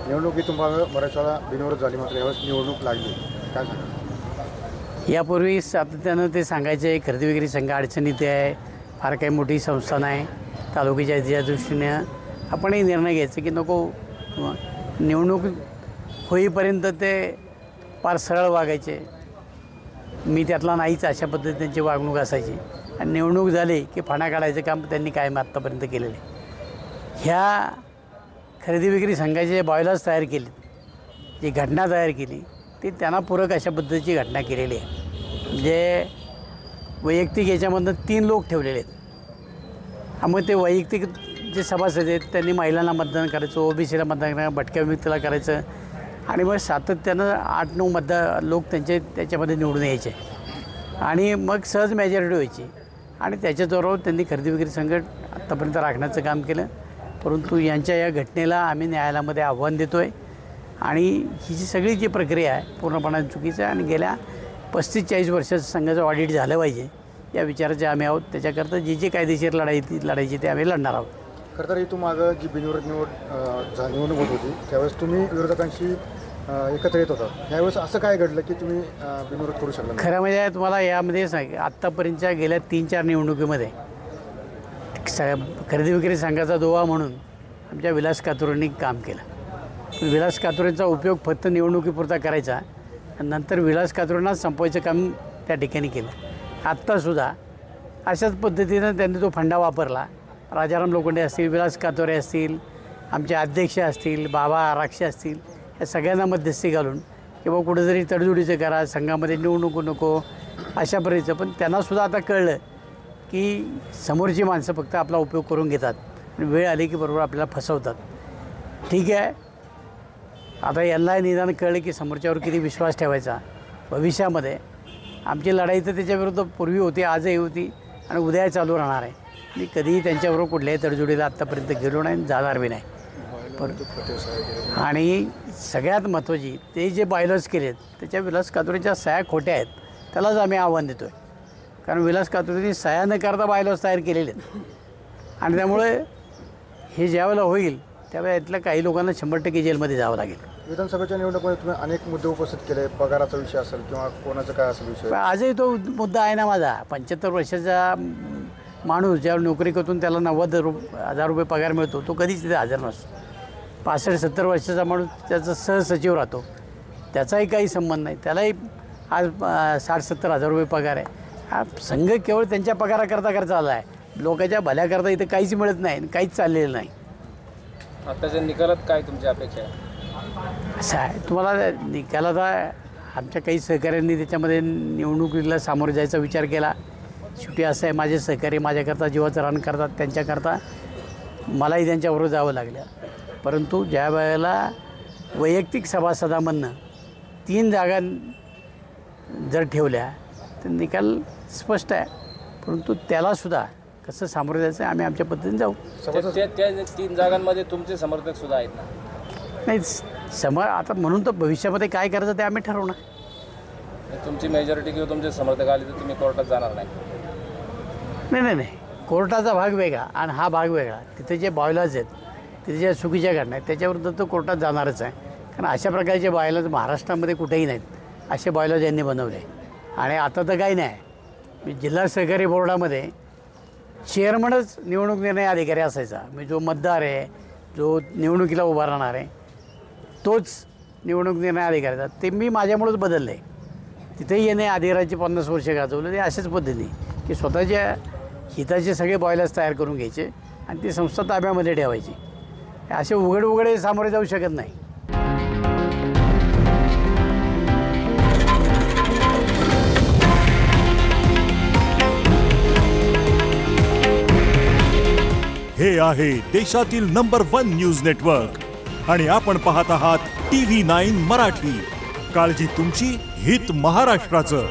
निवडणुकीत तुम्हाला मराठवाडा बिनविरोध झाली, मात्र यावेळेस निवडणूक लागली, काय सांगा? यापूर्वी सातत्यानं ते सांगायचे खरेदी विक्री संघ अडचणीत आहे, फार काही मोठी संस्था नाही, तालुक्याच्या दृष्टीने आपणही निर्णय घ्यायचा की नको, निवडणूक होईपर्यंत ते फार सरळ वागायचे, मी त्यातला नाहीच अशा पद्धतीने त्यांची वागणूक असायची. आणि निवडणूक झाली की फाणा काढायचं काम त्यांनी कायम आत्तापर्यंत केलेलं आहे. ह्या खरेदी विक्री संघाचे जे बॉयलर्स तयार केले, जी घटना तयार केली, ती त्यांना पूरक अशा पद्धतीची घटना केलेली आहे. म्हणजे वैयक्तिक याच्यामधनं 3 लोक ठेवलेले आहेत. मग ते वैयक्तिक जे सभासद आहेत त्यांनी महिलांना मतदान करायचं, ओबीसीला मतदान करायचं, भटक्या विमुक्तीला करायचं, आणि मग सातत्यानं 8-9 लोक त्याच्यामध्ये निवडून यायचे आणि मग सहज मेजॉरिटी व्हायची. आणि त्याच्याबरोबर त्यांनी खरेदी विक्री संघ आत्तापर्यंत राखण्याचं काम केलं. परंतु यांच्या या घटनेला आम्ही न्यायालयामध्ये आव्हान देतो आहे. आणि ही जी सगळी जी प्रक्रिया आहे पूर्णपणे चुकीचं आहे. आणि गेल्या 35-40 वर्षाचं संघाचं ऑडिट झालं पाहिजे या विचाराचे आम्ही आहोत. त्याच्याकरता जी कायदेशीर लढायची ते आम्ही लढणार आहोत. खरं तर इथून मागं जी बिनविरोध निवडणूक होत होती त्यावेळेस तुम्ही विरोधकांशी एकत्र येत होता. त्यावेळेस असं काय घडलं की तुम्ही बिनविरोध करू शकला? खरं म्हणजे तुम्हाला यामध्ये सांग, आत्तापर्यंतच्या गेल्या 3-4 निवडणुकीमध्ये खरेदी विक्री संघाचा दोहा म्हणून आमच्या विलास कातुरेंनी काम केलं. विलास कातुरेंचा उपयोग फक्त निवडणुकीपुरता करायचा, नंतर विलास कातुरेंना संपवायचं काम त्या ठिकाणी केलं. आत्तासुद्धा अशाच पद्धतीनं त्यांनी तो फंडा वापरला. राजाराम लोखंडे असतील, विलास कातुरे असतील, आमचे अध्यक्ष असतील, बाबा आराक्षे असतील, या सगळ्यांना मध्यस्थी घालून किंवा कुठेतरी तडजोडीचं करा, संघामध्ये निवडणूक नको अशा परीचं. पण त्यांनासुद्धा आता कळलं की समोरची माणसं फक्त आपला उपयोग करून घेतात आणि वेळ आली की बरोबर आपल्याला फसवतात. ठीक आहे, आता यांना निदान कळलं की समोरच्यावर किती विश्वास ठेवायचा. भविष्यामध्ये आमची लढाई तर त्याच्याविरुद्ध पूर्वी होती, आजही होती आणि उद्या चालू राहणार आहे. मी कधीही त्यांच्याबरोबर कुठल्याही तडजोडीला आत्तापर्यंत गेलो नाही आणि जाणार बी नाही. आणि सगळ्यात महत्त्वाची ते जे बायलॉज केलेत त्याच्या विलास कातुरेच्या सह्या खोट्या आहेत, त्यालाच आम्ही आव्हान देतो आहे. कारण विलास कातुरेंनी सह्या न करता बायलॉज तयार केलेले आहेत. आणि त्यामुळे हे ज्यावेळेला होईल त्यावेळेला यातल्या काही लोकांना 100% जेलमध्ये जावं लागेल. विधानसभेच्या निवडणुकीमध्ये तुम्ही अनेक मुद्दे उपस्थित केले, पगाराचा विषय असेल किंवा कोणाचा काय असेल विषय. आजही तो मुद्दा आहे ना माझा. 75 वर्षाचा माणूस ज्यावेळी नोकरी करतून त्याला 90,000 रुपये पगार मिळतो, तो कधीच तिथे हजर नसतो. 65-70 वर्षाचा माणूस त्याचा सहसचिव राहतो, त्याचाही काही संबंध नाही, त्यालाही आज 60-70 हजार रुपये पगार आहे. हा संघ केवळ त्यांच्या पगाराकरता चालला आहे. लोकांच्या भल्याकरता इथं काहीच मिळत नाही, काहीच चाललेलं नाही. आताच्या निकालात काय तुमची अपेक्षा आहे? असं आहे, तुम्हाला निकालात आमच्या काही सहकाऱ्यांनी त्याच्यामध्ये निवडणुकीला सामोरे जायचा विचार केला. शेवटी असं आहे, माझे सहकारी माझ्याकरता जीवाचं रान करतात, त्यांच्याकरता मलाही त्यांच्याबरोबर जावं लागलं. परंतु ज्या वेळेला वैयक्तिक सभासदांमधनं 3 जागा जर ठेवल्या तर निकाल स्पष्ट आहे. परंतु त्यालासुद्धा कसं सामोरं जायचं आम्ही आमच्या पद्धतीने जाऊ. त्या 3 जागांमध्ये तुमचे समर्थक सुद्धा आहेत ना? नाही, आता म्हणून तर भविष्यामध्ये काय करायचं ते आम्ही ठरवणार. तुमची मेजॉरिटी किंवा तुमचे समर्थक आले तर तुम्ही कोर्टात जाणार नाही? नाही, कोर्टाचा भाग वेगळा आणि हा भाग वेगळा. तिथे जे बॉयलर्स आहेत, तिथे ज्या चुकीच्या घटना आहेत त्याच्याविरुद्ध तो कोर्टात जाणारच आहे. कारण अशा प्रकारचे बॉयलर्स महाराष्ट्रामध्ये कुठेही नाहीत, असे बॉयलर्स यांनी बनवले. आणि आता तर काही नाही, मी जिल्हा सहकारी बोर्डामध्ये चेअरमनच निवडणूक निर्णय अधिकारी असायचा. मी जो मतदार आहे, जो निवडणुकीला उभा राहणार आहे, तोच निवडणूक निर्णय अधिकाऱ्याचा, ते मी माझ्यामुळेच बदललं आहे. तिथेही येणे अधिकाराची 50 वर्ष गाजवलं. ते अशाच पद्धतीने की स्वतःच्या हिताचे सगळे बॉयलर्स तयार करून घ्यायचे आणि ती संस्था ताब्यामध्ये ठेवायची. असे उघडे सामोरे जाऊ शकत नाही. हे आहे देशातील नंबर 1 न्यूज नेटवर्क आणि आपण पाहत आहात TV9 मराठी. काळजी तुमची, हित महाराष्ट्राचं.